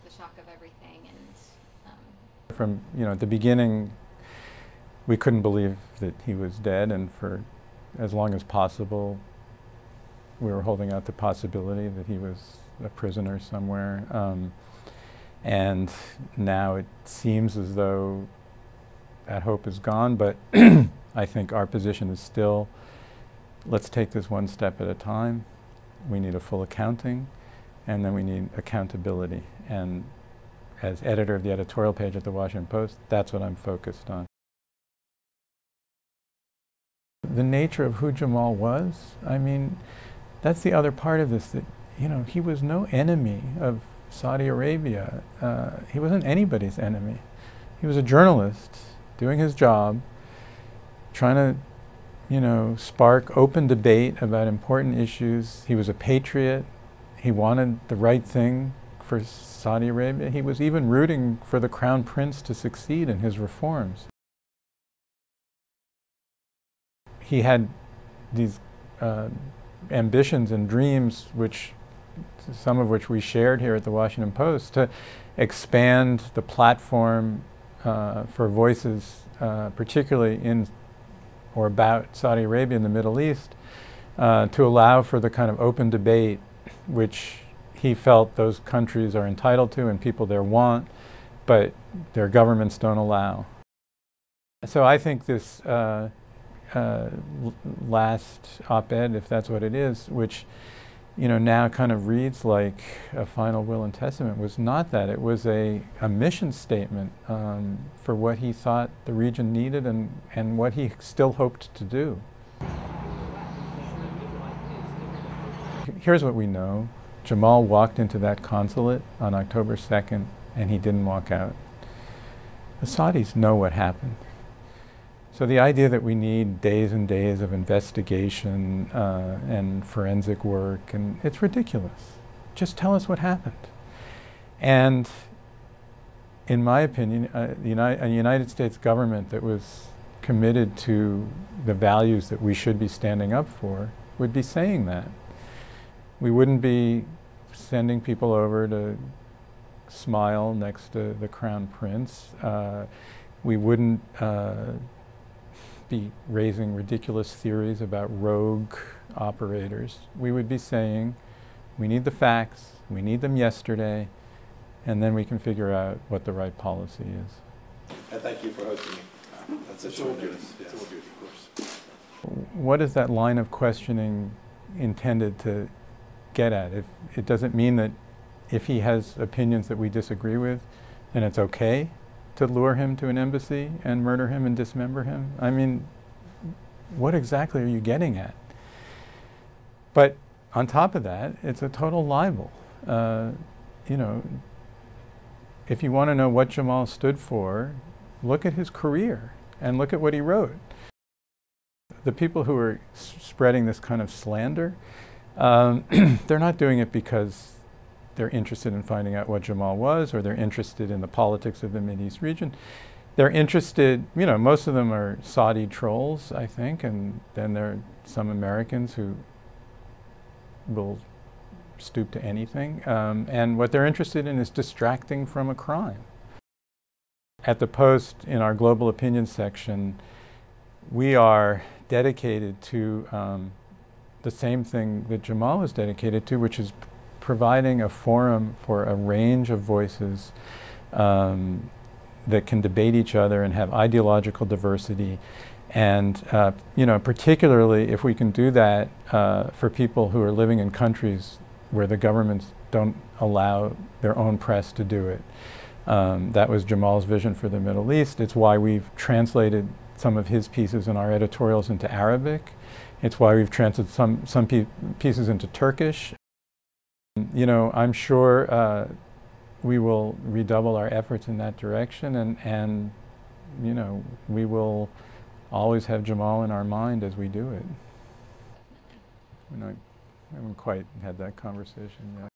the shock of everything. And from at the beginning, we couldn't believe that he was dead, and for as long as possible, we were holding out the possibility that he was a prisoner somewhere. And now it seems as though that hope is gone, but I think our position is still, let's take this one step at a time. We need a full accounting, and then we need accountability. And as editor of the editorial page at the Washington Post, that's what I'm focused on. The nature of who Jamal was, I mean, that's the other part of this, that, he was no enemy of Saudi Arabia. He wasn't anybody's enemy. He was a journalist doing his job, trying to, spark open debate about important issues. He was a patriot. He wanted the right thing for Saudi Arabia. He was even rooting for the Crown Prince to succeed in his reforms. He had these ambitions and dreams, some of which we shared here at the Washington Post, to expand the platform for voices, particularly in or about Saudi Arabia and the Middle East, to allow for the kind of open debate which he felt those countries are entitled to and people there want, but their governments don't allow. So I think this last op-ed, if that's what it is, which now kind of reads like a final will and testament, was not that. It was a mission statement for what he thought the region needed and what he still hoped to do. Here's what we know. Jamal walked into that consulate on October 2nd, and he didn't walk out. The Saudis know what happened. So the idea that we need days and days of investigation and forensic work, and it's ridiculous. Just tell us what happened. And in my opinion, a United States government that was committed to the values that we should be standing up for would be saying that. We wouldn't be sending people over to smile next to the Crown Prince. We wouldn't be raising ridiculous theories about rogue operators. We would be saying, we need the facts, we need them yesterday, and then we can figure out what the right policy is. And thank you for hosting me. That's a short notice. Yes. Of course. What is that line of questioning intended to get at? If it doesn't mean that if he has opinions that we disagree with, then it's okay to lure him to an embassy and murder him and dismember him? I mean, what exactly are you getting at? But on top of that, it's a total libel. If you want to know what Jamal stood for, look at his career and look at what he wrote. The people who are spreading this kind of slander, they're not doing it because they're interested in finding out what Jamal was, or they're interested in the politics of the Mideast region. They're interested, most of them are Saudi trolls, I think, and then there are some Americans who will stoop to anything. And what they're interested in is distracting from a crime. At the Post, in our global opinion section, we are dedicated to the same thing that Jamal was dedicated to, which is providing a forum for a range of voices that can debate each other and have ideological diversity. And particularly if we can do that for people who are living in countries where the governments don't allow their own press to do it. That was Jamal's vision for the Middle East. It's why we've translated some of his pieces in our editorials into Arabic. It's why we've translated some pieces into Turkish. I'm sure we will redouble our efforts in that direction, and we will always have Jamal in our mind as we do it. We haven't quite had that conversation yet.